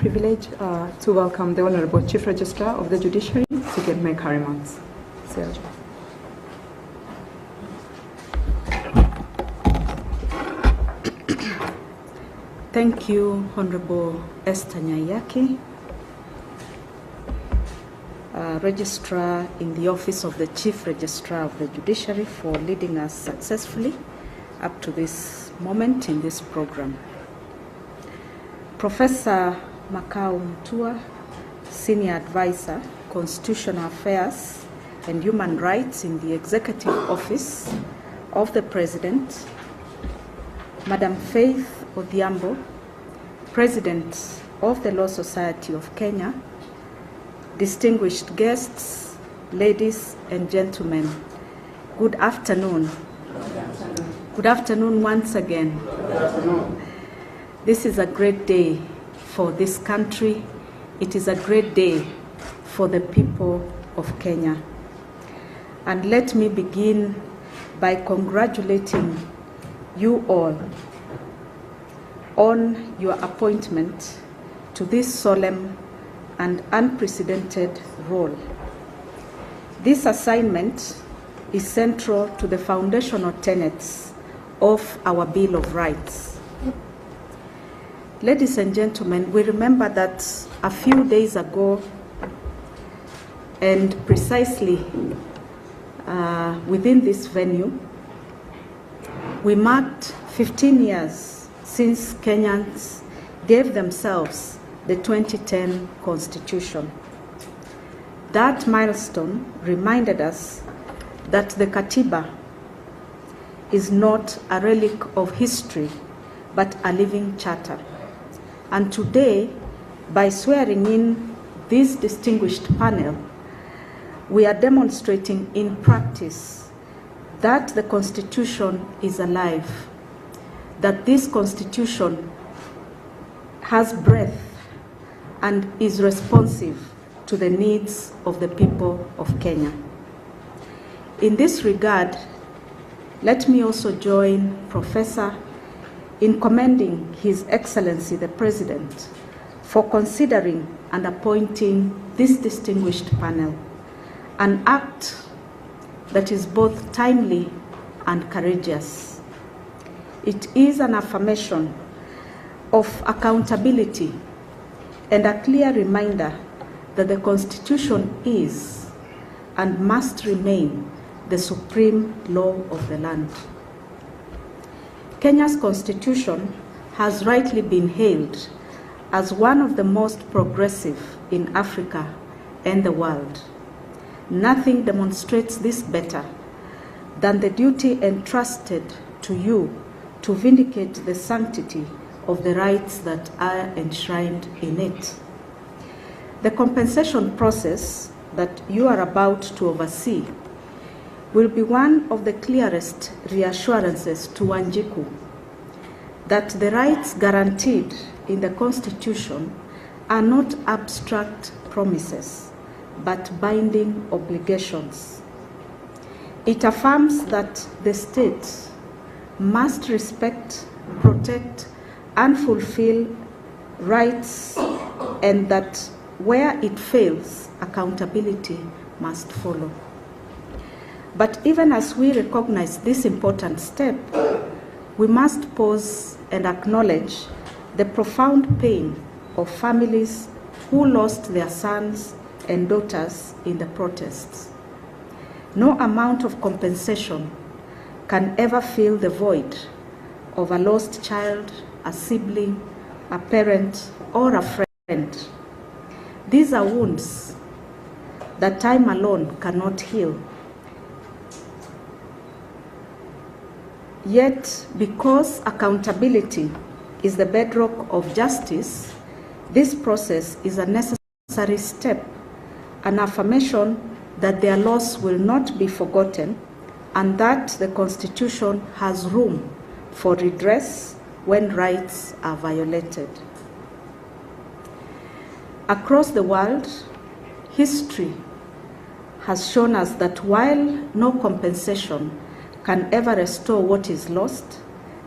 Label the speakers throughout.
Speaker 1: privilege to welcome the Honorable Chief Registrar of the Judiciary to make her remarks.
Speaker 2: Thank you, Honorable Esther Nyayaki, Registrar in the Office of the Chief Registrar of the Judiciary, for leading us successfully up to this moment in this program. Professor Mokaya, Senior Advisor, Constitutional Affairs and Human Rights in the Executive Office of the President, Madam Faith Odhiambo, President of the Law Society of Kenya, distinguished guests, ladies and gentlemen, good afternoon. Good afternoon once again. This is a great day for this country. It is a great day for the people of Kenya. And let me begin by congratulating you all on your appointment to this solemn and unprecedented role. This assignment is central to the foundational tenets of our Bill of Rights. Ladies and gentlemen, we remember that a few days ago, and precisely within this venue, we marked 15 years since Kenyans gave themselves the 2010 Constitution. That milestone reminded us that the Katiba is not a relic of history, but a living charter. And today, by swearing in this distinguished panel, we are demonstrating in practice that the Constitution is alive, that this Constitution has breath and is responsive to the needs of the people of Kenya. In this regard, let me also join Professor in commending His Excellency the President for considering and appointing this distinguished panel, an act that is both timely and courageous. It is an affirmation of accountability and a clear reminder that the Constitution is and must remain the supreme law of the land. Kenya's Constitution has rightly been hailed as one of the most progressive in Africa and the world. Nothing demonstrates this better than the duty entrusted to you to vindicate the sanctity of the rights that are enshrined in it. The compensation process that you are about to oversee will be one of the clearest reassurances to Wanjiku that the rights guaranteed in the Constitution are not abstract promises, but binding obligations. It affirms that the state must respect, protect, and fulfill rights, and that where it fails, accountability must follow. But even as we recognize this important step, we must pause and acknowledge the profound pain of families who lost their sons and daughters in the protests. No amount of compensation can ever fill the void of a lost child, a sibling, a parent, or a friend. These are wounds that time alone cannot heal. Yet, because accountability is the bedrock of justice, this process is a necessary step, an affirmation that their loss will not be forgotten and that the Constitution has room for redress when rights are violated. Across the world, history has shown us that while no compensation can ever restore what is lost,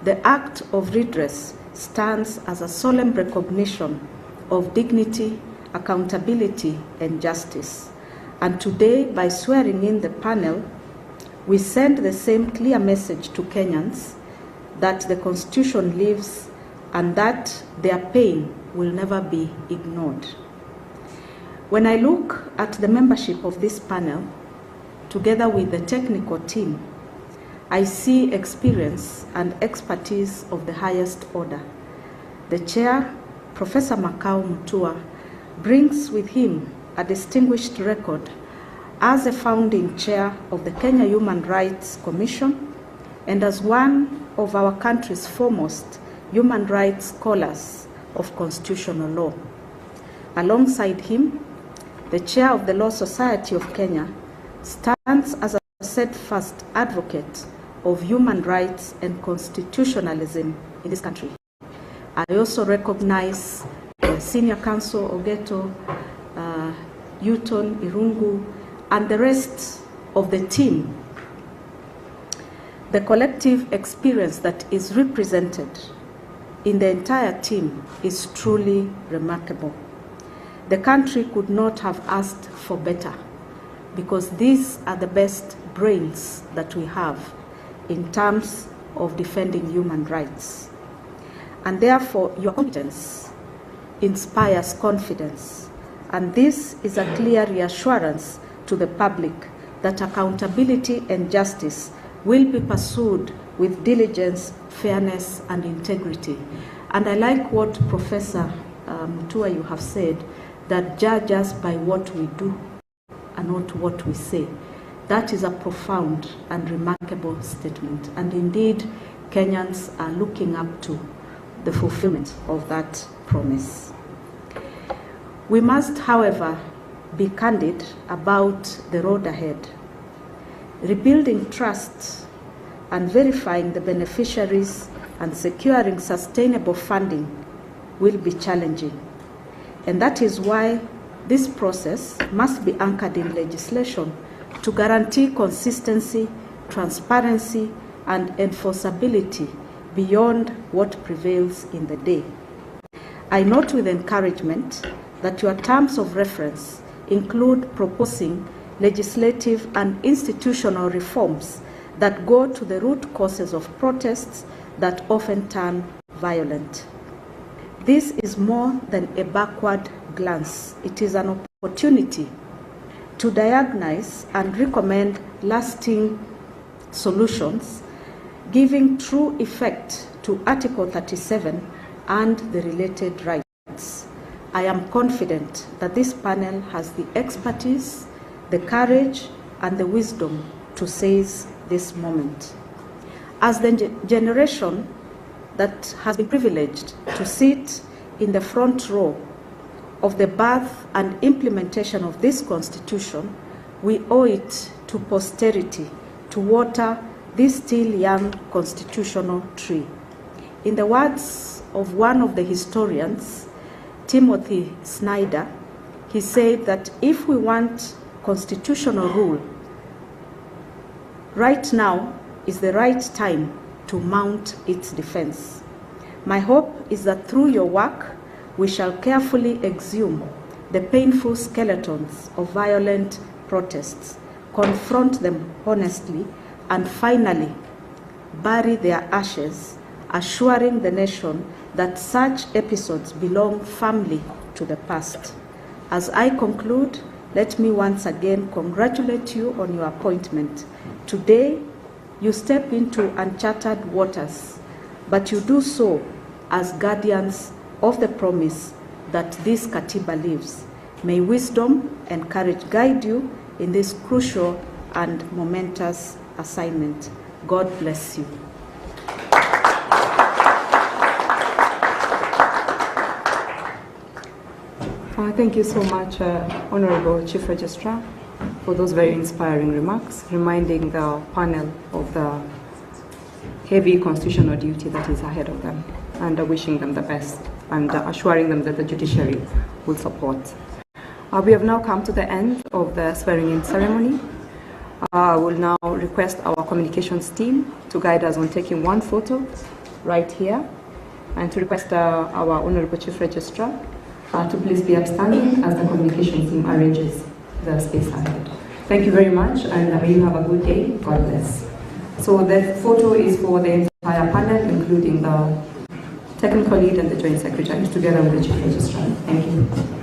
Speaker 2: the act of redress stands as a solemn recognition of dignity, accountability, and justice. And today, by swearing in the panel, we send the same clear message to Kenyans that the Constitution lives and that their pain will never be ignored. When I look at the membership of this panel, together with the technical team, I see experience and expertise of the highest order. The chair, Professor Mokaya, brings with him a distinguished record as a founding chair of the Kenya Human Rights Commission and as one of our country's foremost human rights scholars of constitutional law. Alongside him, the chair of the Law Society of Kenya stands as a steadfast advocate of human rights and constitutionalism in this country. I also recognize Senior Counsel Ogeto, Yuton Irungu, and the rest of the team. The collective experience that is represented in the entire team is truly remarkable. The country could not have asked for better, because these are the best brains that we have in terms of defending human rights. And therefore, your competence inspires confidence. And this is a clear reassurance to the public that accountability and justice will be pursued with diligence, fairness, and integrity. And I like what Professor Mutua, you have said, that judge us by what we do and not what we say. That is a profound and remarkable statement. And indeed, Kenyans are looking up to the fulfillment of that promise. We must, however, be candid about the road ahead. Rebuilding trust and verifying the beneficiaries and securing sustainable funding will be challenging. And that is why this process must be anchored in legislation to guarantee consistency, transparency, and enforceability beyond what prevails in the day. I note with encouragement that your terms of reference include proposing legislative and institutional reforms that go to the root causes of protests that often turn violent. This is more than a backward glance. It is an opportunity to diagnose and recommend lasting solutions, giving true effect to Article 37 and the related rights. I am confident that this panel has the expertise, the courage, and the wisdom to seize this moment. As the generation that has been privileged to sit in the front row of the birth and implementation of this Constitution, we owe it to posterity to water this still young constitutional tree. In the words of one of the historians, Timothy Snyder, he said that if we want constitutional rule, right now is the right time to mount its defense. My hope is that through your work, we shall carefully exhume the painful skeletons of violent protests, confront them honestly, and finally bury their ashes, assuring the nation that such episodes belong firmly to the past. As I conclude, let me once again congratulate you on your appointment. Today, you step into uncharted waters, but you do so as guardians of the promise that this Katiba lives. May wisdom and courage guide you in this crucial and momentous assignment. God bless you.
Speaker 1: Thank you so much, Honorable Chief Registrar, for those very inspiring remarks, reminding the panel of the heavy constitutional duty that is ahead of them, and wishing them the best, and assuring them that the judiciary will support. We have now come to the end of the swearing-in ceremony. I will now request our communications team to guide us on taking one photo right here, and to request our Honorable Chief Registrar to please be upstanding as the communication team arranges the space ahead. Thank you very much, and may you have a good day. God bless. So the photo is for the entire panel, including the technical lead and the joint secretaries, together with the chief registrar. Thank you.